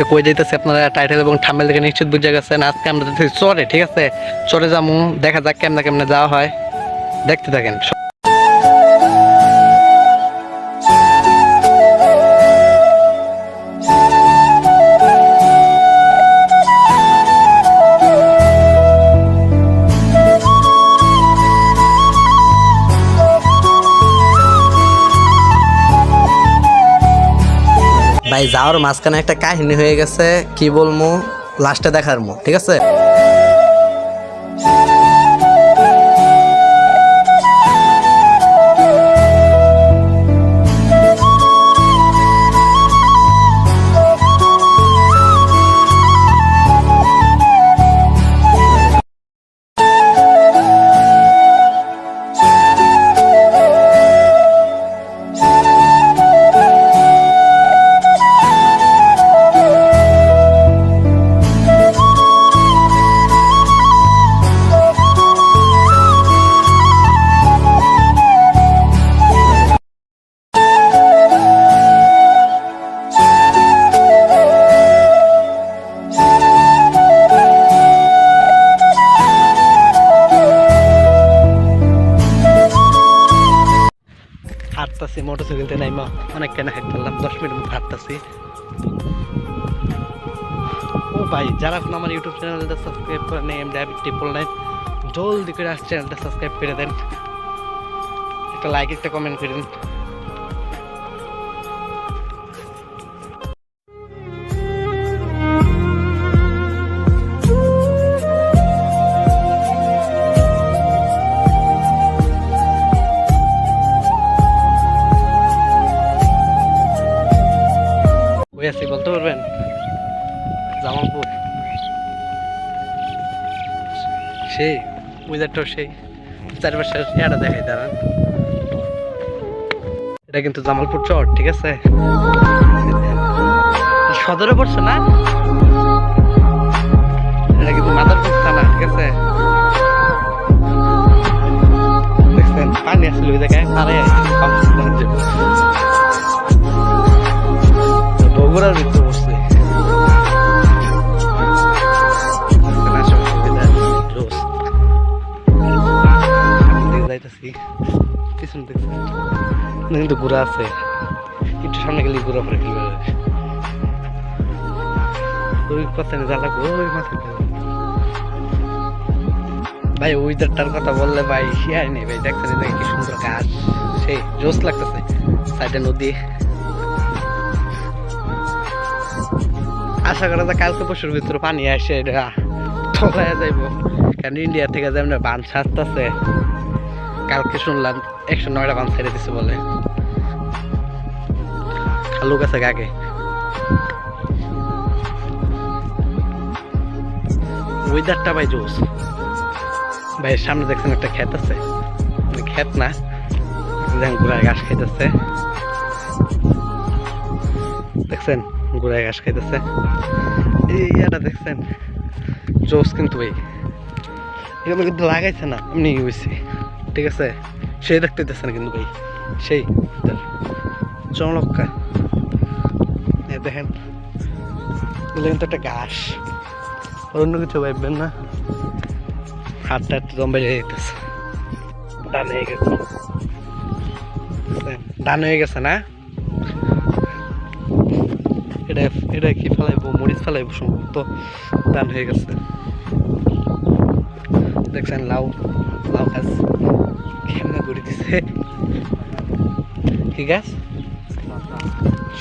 কই যাইতেছে আপনারা টাইটেল এবং থাম্বনেল দেখে নিশ্চিত বুঝে গেছেন। আজকে আমরা যাচ্ছি চরে, ঠিক আছে? চরে যাবো, দেখা যাক কেমনে কেমনে যাওয়া হয়, দেখতে থাকেন। ভাই যাওয়ার মাঝখানে একটা কাহিনী হয়ে গেছে, কি বলবো লাস্টে দেখার মো, ঠিক আছে? হাঁটতাছি মোটরসাইকেলতে নাইমা অনেক কেন হাঁটতাম, 10 মিনিট মতো হাঁটতাছি। ও ভাই, যারা এখন আমার ইউটিউব চ্যানেলটা সাবস্ক্রাইব করে নেই, MD9 জলদি করে চ্যানেলটা সাবস্ক্রাইব করে দেন, একটা লাইক একটা কমেন্ট করে দিন। কই আছি বলতে পারবেন? জামালপুর, সেই ওয়েদারটাও সেই, চারপাশে এটা দেখাই দাঁড়ান। এটা কিন্তু জামালপুর চর, ঠিক আছে? সদরে পড়ছে না, এটা কিন্তু মাদারপুর থানা, ঠিক আছে? দেখছেন পানি আসলে ওই জায়গায় বগুড়ার ভিতরে বসছে। পিছন দেখছেন কিন্তু ঘোরা আছে, একটু সামনে গেলে ঘোরা পরে ফেলবে। ওই কথা নেই, জ্বালা ওই মাথা ভাই। ওয়েদারটার কথা বললে ভাই শেয়ার নেই ভাই, দেখছেন কি সুন্দর গাছ, সেই জোস লাগতেছে, সাইডে নদী। আশা করা যায় কালকে পরশুর ভিতরে পানি আসে, এটা তলায় যাইব, কারণ ইন্ডিয়া থেকে যেমন বান ছাড়তেছে। কালকে শুনলাম 109টা বান ছেড়ে দিছে বলে, খালু গেছে আগে। ওয়েদারটা ভাই জোস ভাই। সামনে দেখছেন একটা ক্ষেত আছে, ক্ষেত না ঘোড়ায় ঘাস খাইতেছে, দেখছেন ঘোড়ায় ঘাস খাইতেছে। এই ইয়াটা দেখছেন জোস কিন্তু ভাই, এগুলো কিন্তু লাগাইছে না, এমনি হয়েছে, ঠিক আছে? সেই দেখতে দিতেছে না কিন্তু ভাই, সেই চমলক্কা দেখেন, এগুলো কিন্তু একটা ঘাস, অন্য কিছু ভাববেন না। হাতটা একটু জম্বে যেতেছে, ডান হয়ে গেছে, ডান হয়ে গেছে না? এটা এটা কি ফেলাইবো, মরিচ ফেলাইবো সম্ভবত, ডান হয়ে গেছে। দেখছেন লাউ, লাউ গাছ কেমনে ঘুরে দিছে। কি গাছ?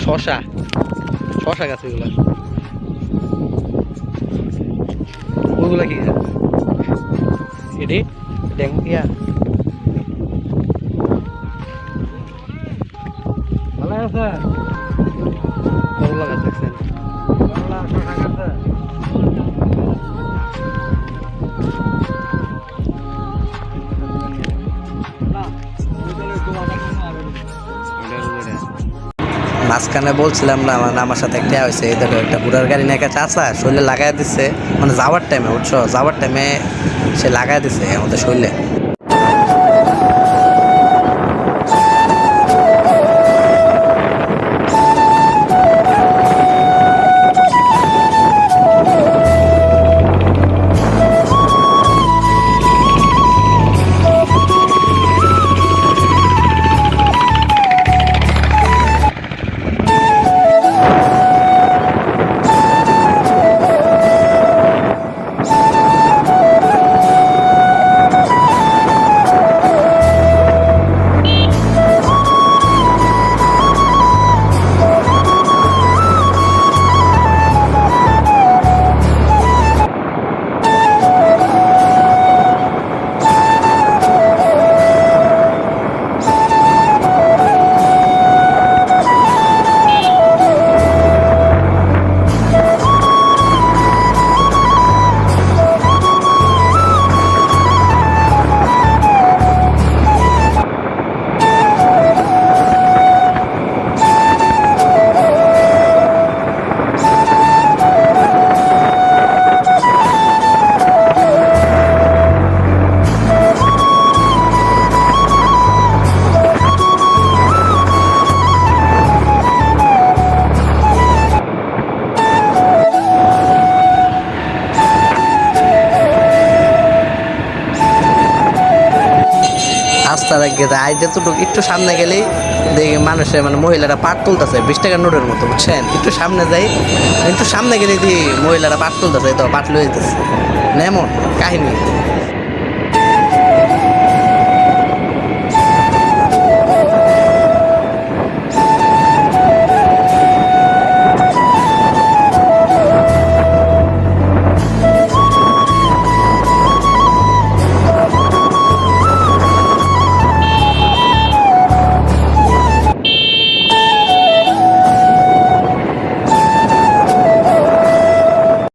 শশা, শশা গাছ এগুলা। ওগুলা কি গাছ? এটি ডেঙ্গিয়া, ভালো আছে। করলা গাছ দেখছেন, করলা শশা গাছ। মাঝখানে বলছিলাম না আমার সাথে একটা হয়েছে, এই দেখো একটা বুড়ার গাড়ি নিয়ে একটা চাচা শরীরে লাগাই দিচ্ছে, মানে যাওয়ার টাইমে, বুঝছো, যাওয়ার টাইমে সে লাগাই দিচ্ছে আমাদের শরীরে। রাস্তার আগে আই যতটুকু একটু সামনে গেলেই দেখি মানুষে মানে মহিলারা পাট তুলতেছে 20 টাকার নোটের মতো বুঝছেন একটু সামনে যাই একটু সামনে গেলে দেখি মহিলারা পাট তুলতেছে তো পাট লয়ে যেতেছে এমন কাহিনী